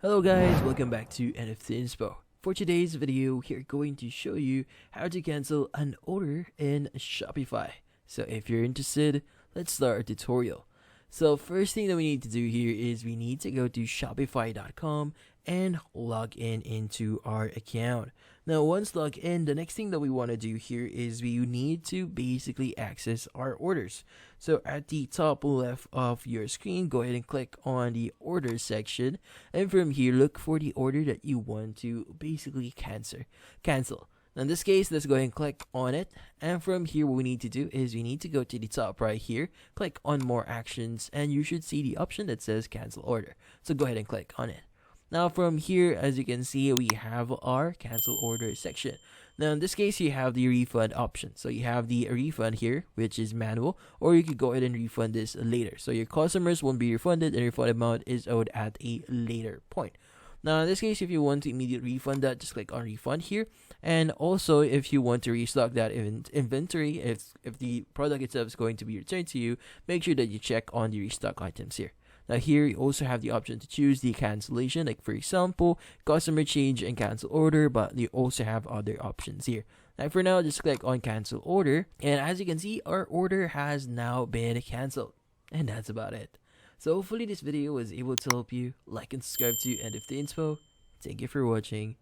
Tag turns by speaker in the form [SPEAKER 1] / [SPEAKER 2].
[SPEAKER 1] Hello guys, welcome back to NFT Inspo. For today's video, we're going to show you how to cancel an order in Shopify. So if you're interested, let's start our tutorial. So first thing that we need to do here is we need to go to shopify.com and log in into our account. Now once logged in, the next thing that we want to do here is we need to basically access our orders. So at the top left of your screen, go ahead and click on the order section, and from here look for the order that you want to basically cancel. Now in this case, let's go ahead and click on it, and from here what we need to do is we need to go to the top right here, click on more actions, and you should see the option that says cancel order. So go ahead and click on it. Now from here, as you can see, we have our cancel order section. Now in this case, you have the refund option. So you have the refund here, which is manual, or you could go ahead and refund this later. So your customers won't be refunded, and refund amount is owed at a later point. Now in this case, if you want to immediately refund that, just click on refund here. And also, if you want to restock that inventory, if the product itself is going to be returned to you, make sure that you check on the restock items here. Now here you also have the option to choose the cancellation, like for example, customer change and cancel order, but you also have other options here. Now for now, just click on cancel order, and as you can see, our order has now been canceled. And that's about it. So hopefully this video was able to help you. Like and subscribe to NFT Inspo. Thank you for watching.